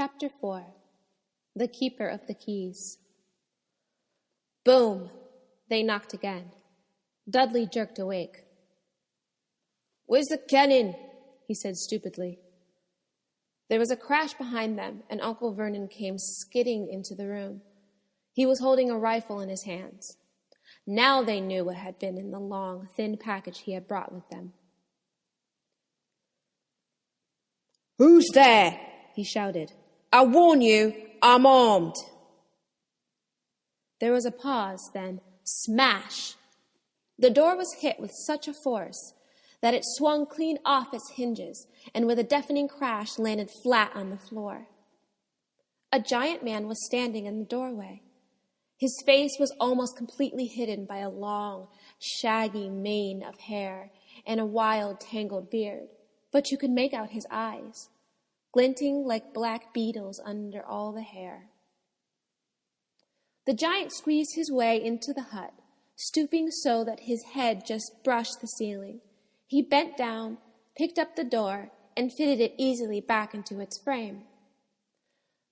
Chapter 4. The Keeper of the Keys. Boom! They knocked again. Dudley jerked awake. "Where's the cannon?" he said stupidly. There was a crash behind them, and Uncle Vernon came skidding into the room. He was holding a rifle in his hands. Now they knew what had been in the long, thin package he had brought with them. "Who's there?" he shouted. "I warn you, I'm armed." There was a pause, then smash! The door was hit with such a force that it swung clean off its hinges and with a deafening crash landed flat on the floor. A giant man was standing in the doorway. His face was almost completely hidden by a long, shaggy mane of hair and a wild, tangled beard, but you could make out his eyes, glinting like black beetles under all the hair. The giant squeezed his way into the hut, stooping so that his head just brushed the ceiling. He bent down, picked up the door, and fitted it easily back into its frame.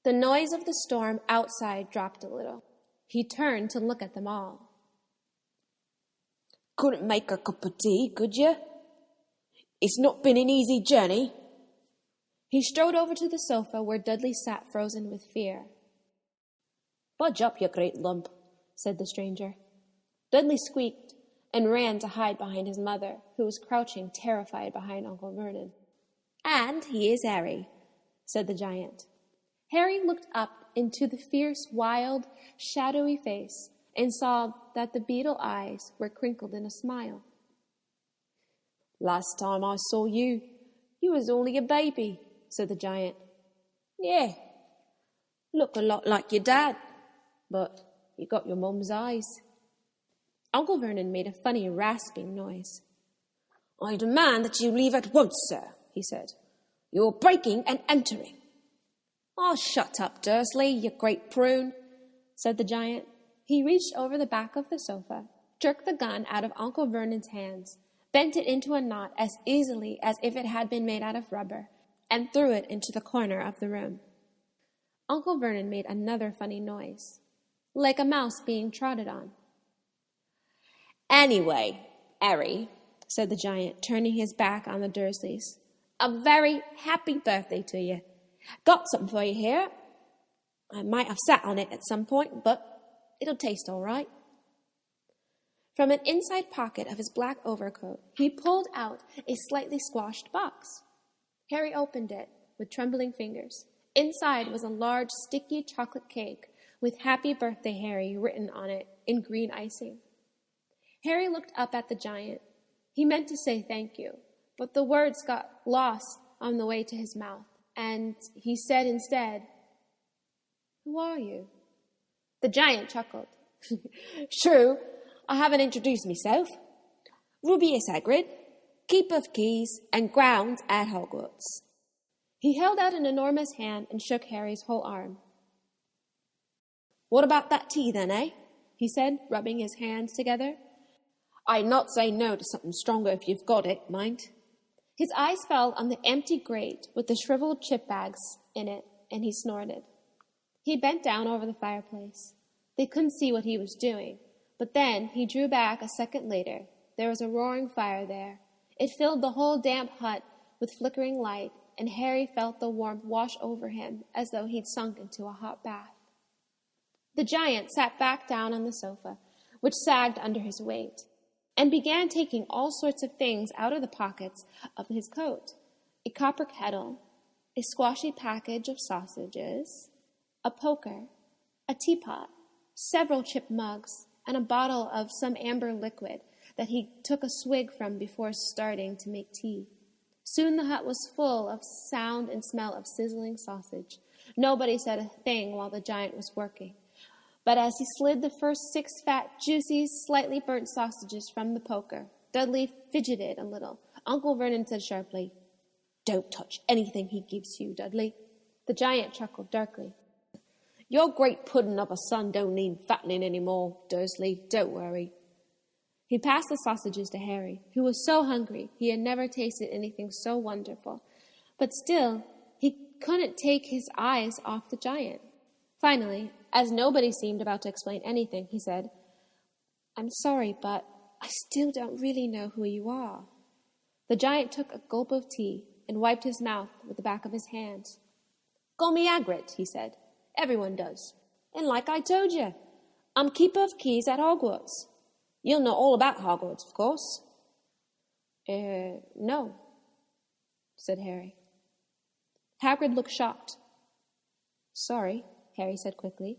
The noise of the storm outside dropped a little. He turned to look at them all. "Couldn't make a cup of tea, could you? It's not been an easy journey." He strode over to the sofa where Dudley sat frozen with fear. "Budge up, you great lump," said the stranger. Dudley squeaked and ran to hide behind his mother, who was crouching terrified behind Uncle Vernon. "And here's Harry," said the giant. Harry looked up into the fierce, wild, shadowy face and saw that the beetle eyes were crinkled in a smile. "Last time I saw you, you was only a baby," said the giant. "Yeah, look a lot like your dad, but you got your mum's eyes." Uncle Vernon made a funny rasping noise. "I demand that you leave at once, sir," he said. "You're breaking and entering." "Oh, shut up, Dursley, you great prune," said the giant. He reached over the back of the sofa, jerked the gun out of Uncle Vernon's hands, bent it into a knot as easily as if it had been made out of rubber, and threw it into the corner of the room. Uncle Vernon made another funny noise, like a mouse being trotted on. "Anyway, Harry," said the giant, turning his back on the Dursleys, "a very happy birthday to you. Got something for you here. I might have sat on it at some point, but it'll taste all right." From an inside pocket of his black overcoat, he pulled out a slightly squashed box. Harry opened it with trembling fingers. Inside was a large, sticky chocolate cake with "Happy Birthday, Harry" written on it in green icing. Harry looked up at the giant. He meant to say thank you, but the words got lost on the way to his mouth, and he said instead, "Who are you?" The giant chuckled. "True, I haven't introduced myself. Rubius Hagrid, Keeper of Keys and Grounds at Hogwarts." He held out an enormous hand and shook Harry's whole arm. "What about that tea then, eh?" he said, rubbing his hands together. "I'd not say no to something stronger if you've got it, mind." His eyes fell on the empty grate with the shriveled chip bags in it, and he snorted. He bent down over the fireplace. They couldn't see what he was doing, but then he drew back a second later. There was a roaring fire there. It filled the whole damp hut with flickering light, and Harry felt the warmth wash over him as though he'd sunk into a hot bath. The giant sat back down on the sofa, which sagged under his weight, and began taking all sorts of things out of the pockets of his coat. A copper kettle, a squashy package of sausages, a poker, a teapot, several chipped mugs, and a bottle of some amber liquid that he took a swig from before starting to make tea. Soon the hut was full of sound and smell of sizzling sausage. Nobody said a thing while the giant was working. But as he slid the first 6 fat, juicy, slightly burnt sausages from the poker, Dudley fidgeted a little. Uncle Vernon said sharply, "Don't touch anything he gives you, Dudley." The giant chuckled darkly. "Your great pudding of a son don't need fattening any more, Dursley. Don't worry." He passed the sausages to Harry, who was so hungry he had never tasted anything so wonderful. But still, he couldn't take his eyes off the giant. Finally, as nobody seemed about to explain anything, he said, "I'm sorry, but I still don't really know who you are." The giant took a gulp of tea and wiped his mouth with the back of his hand. "Call me Hagrid," he said. "Everyone does. And like I told you, I'm keeper of keys at Hogwarts. You'll know all about Hogwarts, of course." No," said Harry. Hagrid looked shocked. "Sorry," Harry said quickly.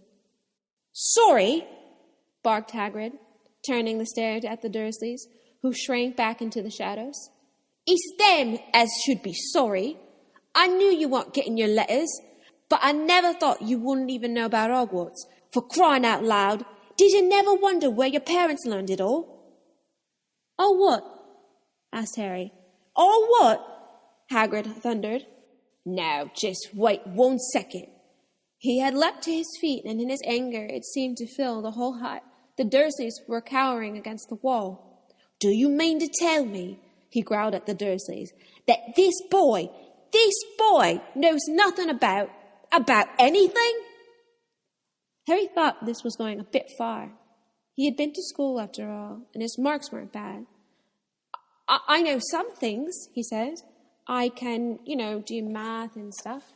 "Sorry?" barked Hagrid, turning the stare at the Dursleys, who shrank back into the shadows. "It's them as should be sorry. I knew you weren't getting your letters, but I never thought you wouldn't even know about Hogwarts. For crying out loud, did you never wonder where your parents learned it all?" "Oh, what?" asked Harry. "Oh, what?" Hagrid thundered. "Now, just wait 1 second." He had leapt to his feet, and in his anger it seemed to fill the whole hut. The Dursleys were cowering against the wall. "Do you mean to tell me," he growled at the Dursleys, "that this boy knows nothing about anything?" Harry thought this was going a bit far. He had been to school after all, and his marks weren't bad. I know some things," he said. "I can, do math and stuff."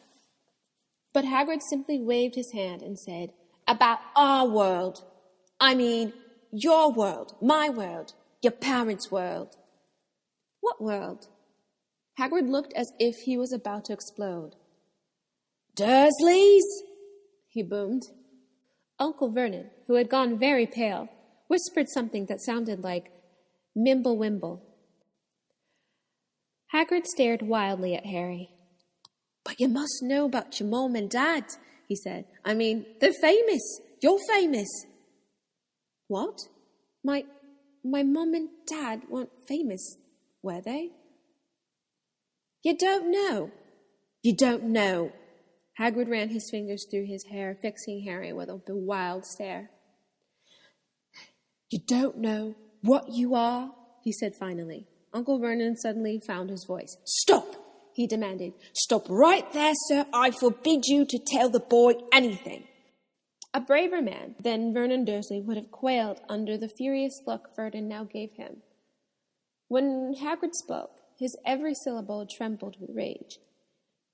But Hagrid simply waved his hand and said, "About our world. I mean, your world, my world, your parents' world." "What world?" Hagrid looked as if he was about to explode. "Dursleys!" he boomed. Uncle Vernon, who had gone very pale, whispered something that sounded like Mimble Wimble. Hagrid stared wildly at Harry. "But you must know about your mom and dad," he said. "I mean, they're famous. You're famous." "What? My mom and dad weren't famous, were they?" "You don't know. You don't know." Hagrid ran his fingers through his hair, fixing Harry with a wild stare. "You don't know what you are?" he said finally. Uncle Vernon suddenly found his voice. "Stop!" he demanded. "Stop right there, sir. I forbid you to tell the boy anything." A braver man than Vernon Dursley would have quailed under the furious look Vernon now gave him. When Hagrid spoke, his every syllable trembled with rage.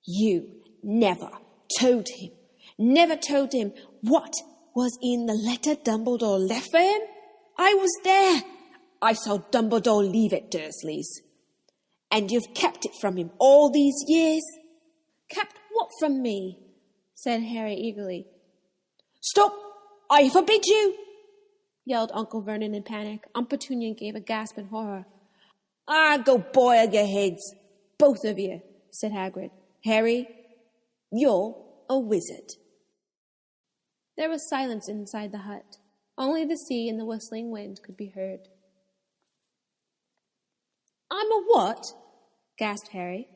"You never told him what was in the letter Dumbledore left for him? I was there. I saw Dumbledore leave it, Dursleys. And you've kept it from him all these years?" "Kept what from me?" said Harry eagerly. "Stop! I forbid you!" yelled Uncle Vernon in panic. Aunt Petunia gave a gasp in horror. "Go boil your heads, both of you," said Hagrid. "Harry, you're a wizard." There was silence inside the hut. Only the sea and the whistling wind could be heard. "I'm a what?" gasped Harry.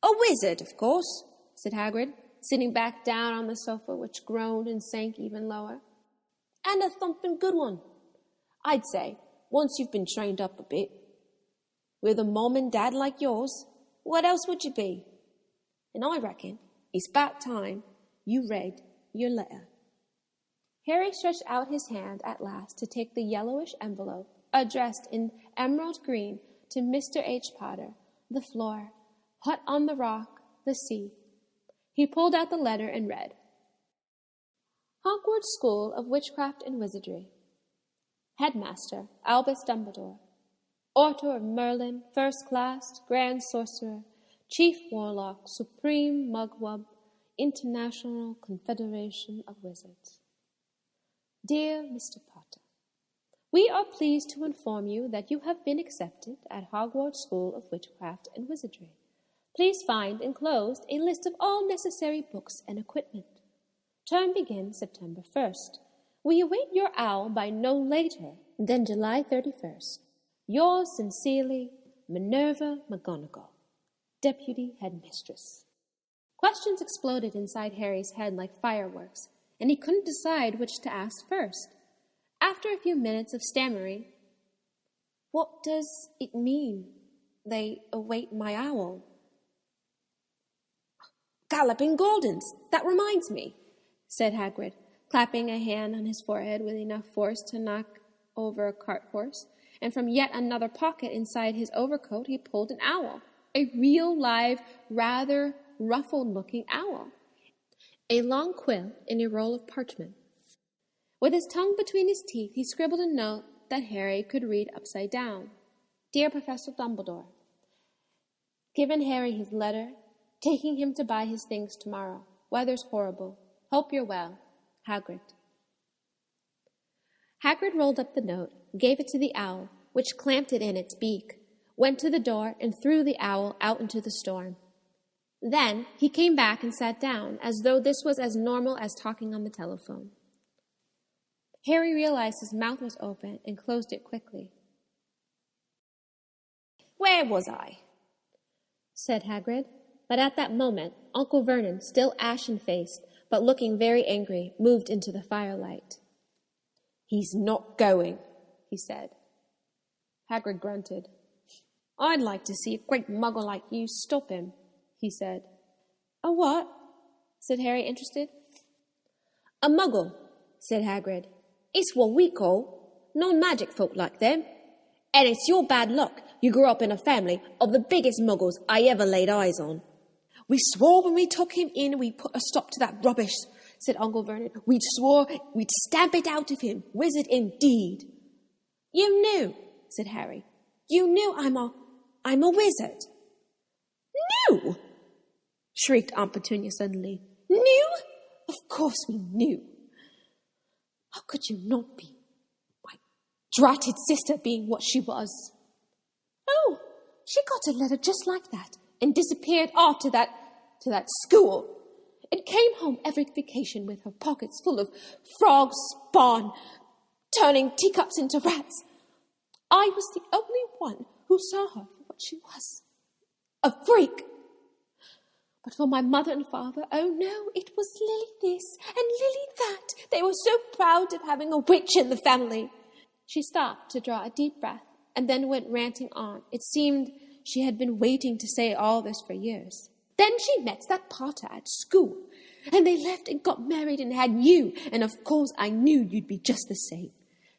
"A wizard, of course," said Hagrid, sitting back down on the sofa, which groaned and sank even lower. "And a thumping good one, I'd say, once you've been trained up a bit. With a mom and dad like yours, what else would you be? And I reckon it's about time you read your letter." Harry stretched out his hand at last to take the yellowish envelope, addressed in emerald green to Mr. H. Potter, the floor, hut on the rock, the sea. He pulled out the letter and read, "Hogwarts School of Witchcraft and Wizardry. Headmaster Albus Dumbledore. Author of Merlin, First Class, Grand Sorcerer, Chief Warlock, Supreme Mugwump, International Confederation of Wizards. Dear Mr. Potter, we are pleased to inform you that you have been accepted at Hogwarts School of Witchcraft and Wizardry. Please find enclosed a list of all necessary books and equipment. Term begins September 1st. We await your owl by no later than July 31st. Yours sincerely, Minerva McGonagall, Deputy Headmistress." Questions exploded inside Harry's head like fireworks, and he couldn't decide which to ask first. After a few minutes of stammering, "What does it mean, they await my owl?" galloping Gordons. That reminds me, said Hagrid, clapping a hand on his forehead with enough force to knock over a cart horse, and from yet another pocket inside his overcoat he pulled an owl, a real, live, rather ruffled-looking owl, a long quill in a roll of parchment. With his tongue between his teeth, he scribbled a note that Harry could read upside down. Dear Professor Dumbledore, given Harry his letter, taking him to buy his things tomorrow. Weather's horrible. Hope you're well. Hagrid. Hagrid rolled up the note, gave it to the owl, which clamped it in its beak, went to the door, and threw the owl out into the storm. Then he came back and sat down, as though this was as normal as talking on the telephone. Harry realized his mouth was open and closed it quickly. Where was I? Said Hagrid, but at that moment, Uncle Vernon, still ashen-faced, but looking very angry, moved into the firelight. He's not going, he said. Hagrid grunted. I'd like to see a great muggle like you stop him, he said. A what? Said Harry, interested. A muggle, said Hagrid. It's what we call non-magic folk like them. And it's your bad luck you grew up in a family of the biggest muggles I ever laid eyes on. We swore when we took him in we put a stop to that rubbish, said Uncle Vernon. We swore we'd stamp it out of him. Wizard indeed. You knew, said Harry. You knew I'm a wizard. Knew? Shrieked Aunt Petunia suddenly. Knew? Of course we knew. How could you not be? My dratted sister being what she was. Oh, she got a letter just like that and disappeared off to that school and came home every vacation with her pockets full of frog spawn, turning teacups into rats. I was the only one who saw her for what she was, a freak. But for my mother and father, oh no, it was Lily this and Lily that. They were so proud of having a witch in the family. She stopped to draw a deep breath and then went ranting on. It seemed she had been waiting to say all this for years. Then she met that Potter at school, and they left and got married and had you, and of course I knew you'd be just the same,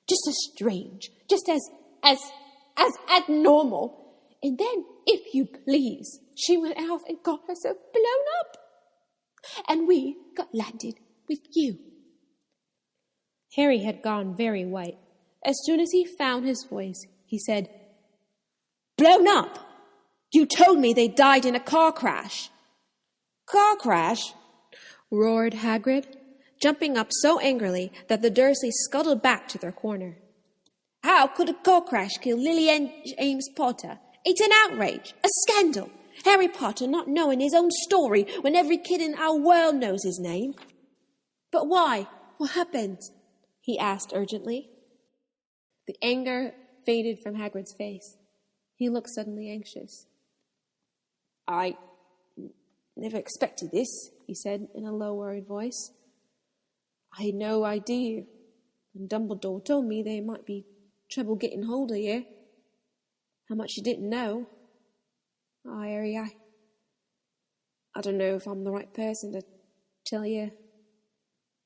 just as strange, just as abnormal. And then, if you please, she went out and got herself blown up, and we got landed with you. Harry had gone very white. As soon as he found his voice, he said, Blown up? You told me they died in a car crash. Car crash? Roared Hagrid, jumping up so angrily that the Dursleys scuttled back to their corner. How could a car crash kill Lily and James Potter? It's an outrage, a scandal. Harry Potter not knowing his own story when every kid in our world knows his name. But why? What happened? He asked urgently. The anger faded from Hagrid's face. He looked suddenly anxious. I never expected this, he said in a low, worried voice. I had no idea. And Dumbledore told me there might be trouble getting hold of you. How much you didn't know. Oh, Harry, I don't know if I'm the right person to tell you.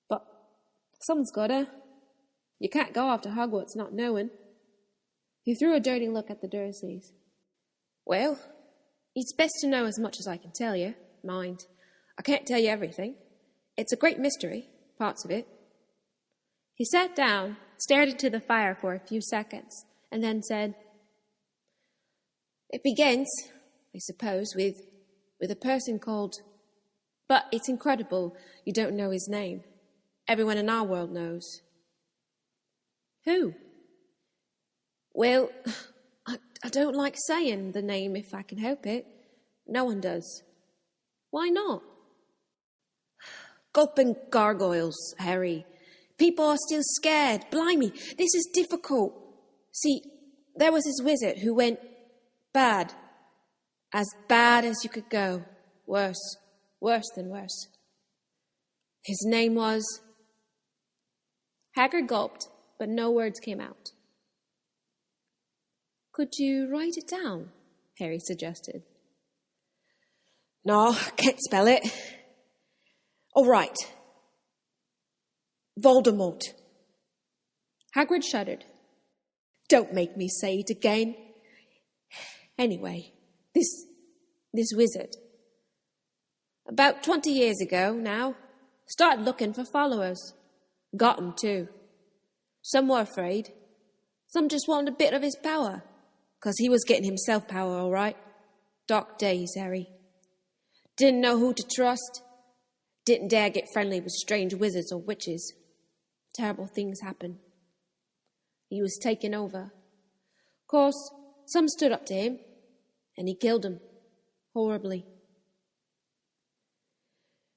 But someone's gotta. You can't go off to Hogwarts not knowing. He threw a dirty look at the Dursleys. Well, it's best to know as much as I can tell you. Mind, I can't tell you everything. It's a great mystery, parts of it. He sat down, stared into the fire for a few seconds, and then said, It begins, I suppose, with a person called... But it's incredible you don't know his name. Everyone in our world knows. Who? Well, I don't like saying the name if I can help it. No one does. Why not? Gulping gargoyles, Harry. People are still scared. Blimey, this is difficult. See, there was this wizard who went bad. As bad as you could go. Worse than worse. His name was... Hagrid gulped, but no words came out. Could you write it down? Harry suggested. No, can't spell it. All right. Voldemort. Hagrid shuddered. Don't make me say it again. Anyway, this wizard. About 20 years ago now, started looking for followers. Got 'em too. Some were afraid. Some just wanted a bit of his power, 'cause he was getting himself power, all right. Dark days, Harry. Didn't know who to trust. Didn't dare get friendly with strange wizards or witches. Terrible things happened. He was taken over. Of course, some stood up to him, and he killed them, horribly.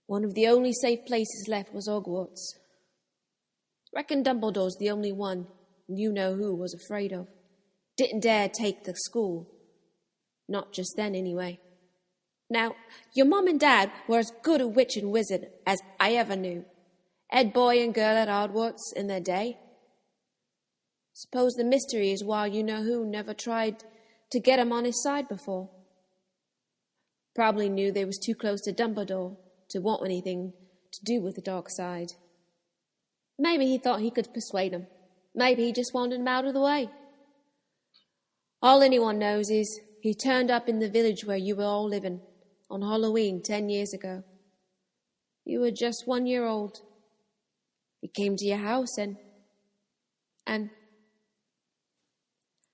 One of the only safe places left was Hogwarts. Reckon Dumbledore's the only one you-know-who was afraid of. Didn't dare take the school. Not just then, anyway. Now, your mom and dad were as good a witch and wizard as I ever knew. Head boy and girl at Hogwarts in their day. Suppose the mystery is why you-know-who never tried to get him on his side before. Probably knew they was too close to Dumbledore to want anything to do with the dark side. Maybe he thought he could persuade him. Maybe he just wanted him out of the way. All anyone knows is he turned up in the village where you were all living on Halloween 10 years ago. You were just 1 year old. He came to your house and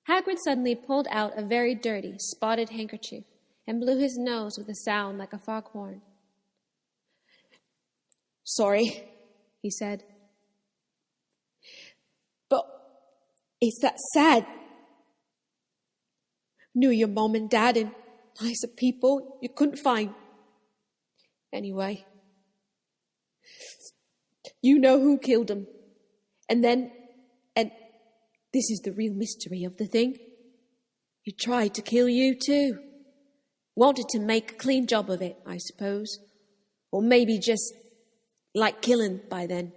Hagrid suddenly pulled out a very dirty, spotted handkerchief and blew his nose with a sound like a foghorn. Sorry, he said. But it's that sad. Knew your mom and dad and nicer people you couldn't find. Anyway, you know who killed him. And this is the real mystery of the thing. He tried to kill you too. Wanted to make a clean job of it, I suppose. Or maybe just like killing by then.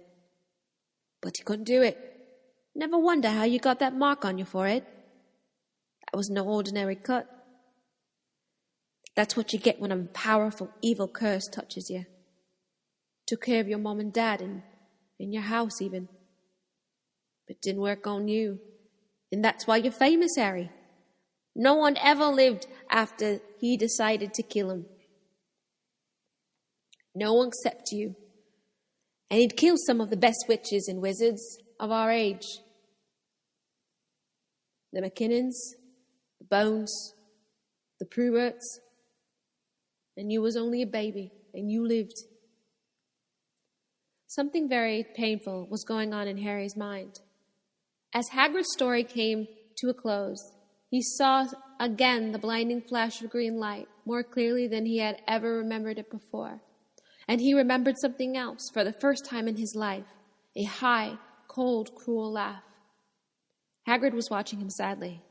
But he couldn't do it. Never wonder how you got that mark on your forehead. That was no ordinary cut. That's what you get when a powerful evil curse touches you. Took care of your mom and dad and in your house even. But didn't work on you. And that's why you're famous, Harry. No one ever lived after he decided to kill him. No one except you. And he'd killed some of the best witches and wizards of our age. The McKinnons, the Bones, the Pruberts. And you was only a baby, and you lived. Something very painful was going on in Harry's mind. As Hagrid's story came to a close, he saw again the blinding flash of green light more clearly than he had ever remembered it before. And he remembered something else for the first time in his life, a high, cold, cruel laugh. Hagrid was watching him sadly.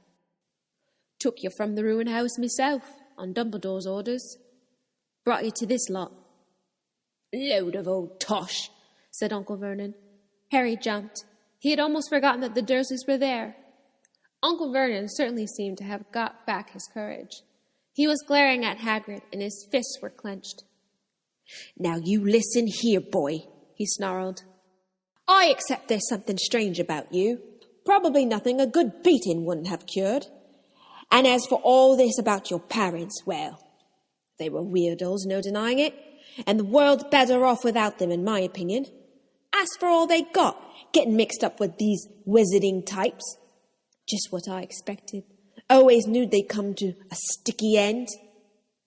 Took you from the ruined house myself, on Dumbledore's orders. Brought you to this lot. Load of old tosh, said Uncle Vernon. Harry jumped. He had almost forgotten that the Dursleys were there. Uncle Vernon certainly seemed to have got back his courage. He was glaring at Hagrid, and his fists were clenched. Now you listen here, boy, he snarled. I accept there's something strange about you. Probably nothing a good beating wouldn't have cured. And as for all this about your parents, well, they were weirdos, no denying it, and the world's better off without them, in my opinion. As for all they got, getting mixed up with these wizarding types, just what I expected. Always knew they'd come to a sticky end.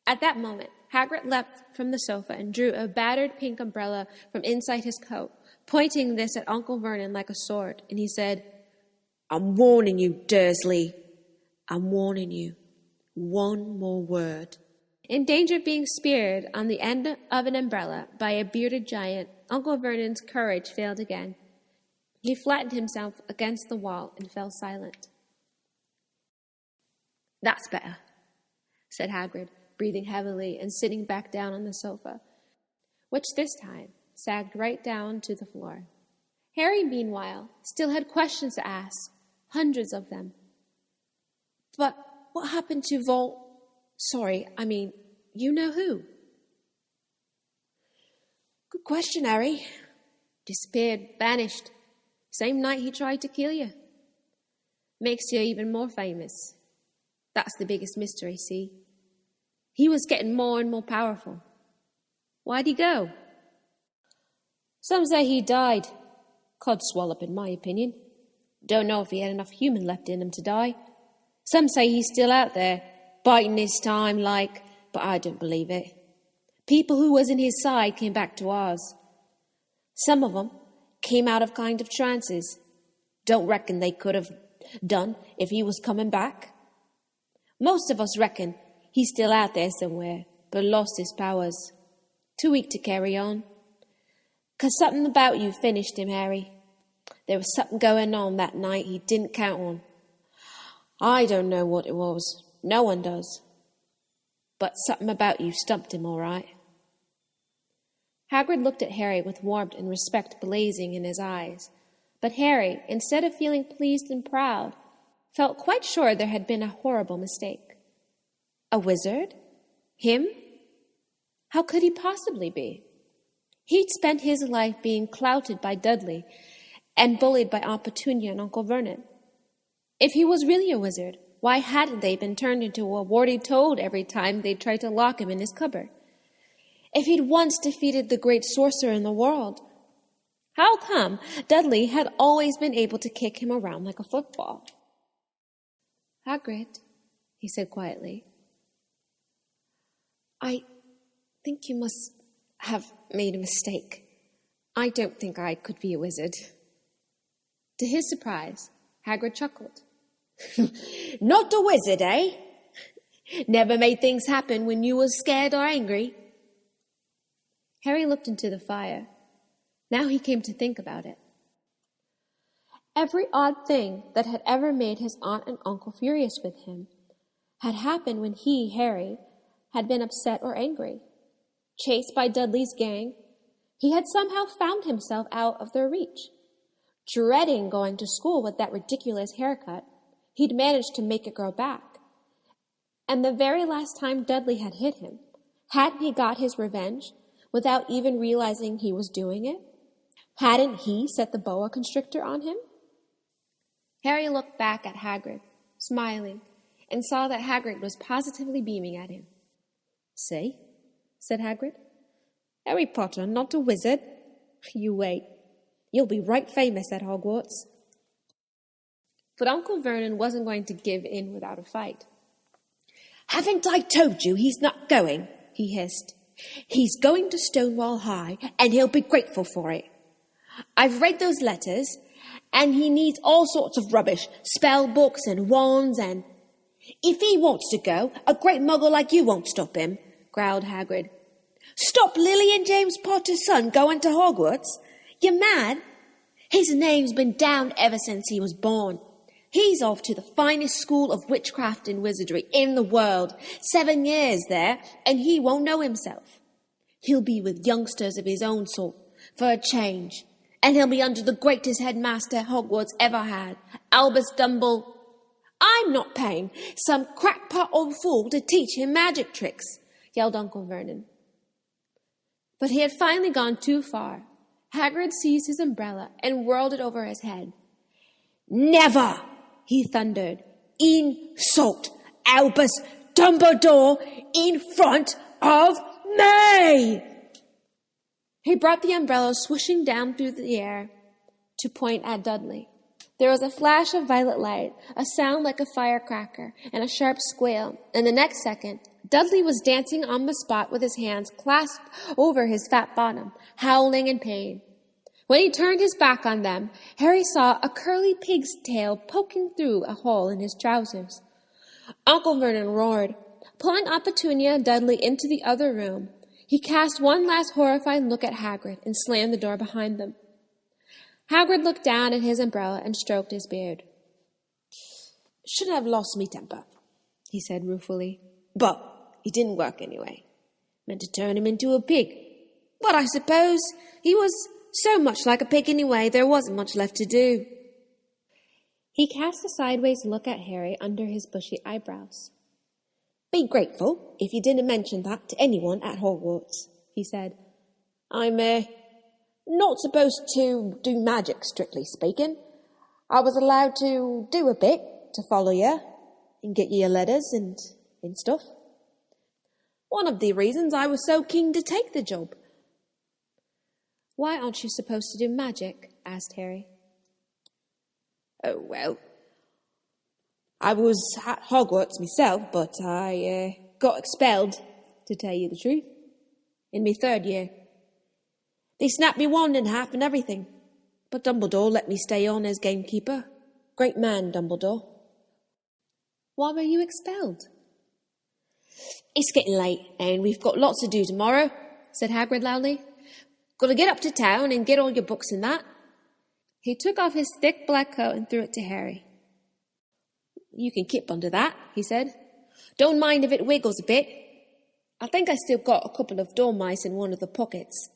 At that moment, Hagrid leapt from the sofa and drew a battered pink umbrella from inside his coat, pointing this at Uncle Vernon like a sword, and he said, I'm warning you, Dursley. I'm warning you. One more word. In danger of being speared on the end of an umbrella by a bearded giant, Uncle Vernon's courage failed again. He flattened himself against the wall and fell silent. That's better, said Hagrid, breathing heavily and sitting back down on the sofa, which this time sagged right down to the floor. Harry, meanwhile, still had questions to ask, hundreds of them. But what happened to you know who? Good question, Harry. Disappeared, vanished. Same night he tried to kill you. Makes you even more famous. That's the biggest mystery, see? He was getting more and more powerful. Why'd he go? Some say he died. Codswallop, in my opinion. Don't know if he had enough human left in him to die. Some say he's still out there, biding his time but I don't believe it. People who was in his side came back to ours. Some of them came out of kind of trances. Don't reckon they could have done if he was coming back. Most of us reckon he's still out there somewhere, but lost his powers. Too weak to carry on. 'Cause something about you finished him, Harry. There was something going on that night he didn't count on. I don't know what it was. No one does. But something about you stumped him, all right. Hagrid looked at Harry with warmth and respect blazing in his eyes. But Harry, instead of feeling pleased and proud, felt quite sure there had been a horrible mistake. A wizard? Him? How could he possibly be? He'd spent his life being clouted by Dudley and bullied by Aunt Petunia and Uncle Vernon. If he was really a wizard, why hadn't they been turned into a warty toad every time they tried to lock him in his cupboard? If he'd once defeated the great sorcerer in the world, how come Dudley had always been able to kick him around like a football? Hagrid, he said quietly, I think you must have made a mistake. I don't think I could be a wizard. To his surprise, Hagrid chuckled. Not a wizard, eh? Never made things happen when you was scared or angry? Harry looked into the fire. Now he came to think about it. Every odd thing that had ever made his aunt and uncle furious with him had happened when he, Harry, had been upset or angry. Chased by Dudley's gang, he had somehow found himself out of their reach. Dreading going to school with that ridiculous haircut, he'd managed to make it grow back. And the very last time Dudley had hit him, hadn't he got his revenge without even realizing he was doing it? Hadn't he set the boa constrictor on him? Harry looked back at Hagrid, smiling, and saw that Hagrid was positively beaming at him. See? Said Hagrid. Harry Potter, not a wizard. You wait. You'll be right famous at Hogwarts. But Uncle Vernon wasn't going to give in without a fight. Haven't I told you he's not going? He hissed. He's going to Stonewall High, and he'll be grateful for it. I've read those letters, and he needs all sorts of rubbish, spell books and wands and... If he wants to go, a great muggle like you won't stop him, growled Hagrid. Stop Lily and James Potter's son going to Hogwarts? You're mad? His name's been down ever since he was born. He's off to the finest school of witchcraft and wizardry in the world. 7 years there, and he won't know himself. He'll be with youngsters of his own sort, for a change. And he'll be under the greatest headmaster Hogwarts ever had, Albus Dumbledore. I'm not paying some crackpot old fool to teach him magic tricks, yelled Uncle Vernon. But he had finally gone too far. Hagrid seized his umbrella and whirled it over his head. Never, he thundered, insult Albus Dumbledore in front of me! He brought the umbrella swooshing down through the air to point at Dudley. There was a flash of violet light, a sound like a firecracker, and a sharp squeal, and the next second, Dudley was dancing on the spot with his hands clasped over his fat bottom, howling in pain. When he turned his back on them, Harry saw a curly pig's tail poking through a hole in his trousers. Uncle Vernon roared. Pulling Aunt Petunia and Dudley into the other room, he cast one last horrified look at Hagrid and slammed the door behind them. Hagrid looked down at his umbrella and stroked his beard. Shouldn't have lost me temper, he said ruefully. But it didn't work anyway. Meant to turn him into a pig. But I suppose he was so much like a pig anyway, there wasn't much left to do. He cast a sideways look at Harry under his bushy eyebrows. Be grateful if you didn't mention that to anyone at Hogwarts, he said. I'm not supposed to do magic, strictly speaking. I was allowed to do a bit to follow you and get you your letters and stuff. One of the reasons I was so keen to take the job. Why aren't you supposed to do magic? Asked Harry. Oh, well, I was at Hogwarts myself, but I got expelled, to tell you the truth, in my 3rd year. They snapped me wand in half and everything, but Dumbledore let me stay on as gamekeeper. Great man, Dumbledore. Why were you expelled? It's getting late, and we've got lots to do tomorrow, said Hagrid loudly. Gotta get up to town and get all your books and that. He took off his thick black coat and threw it to Harry. You can keep under that, he said. Don't mind if it wiggles a bit. I think I still got a couple of dormice in one of the pockets.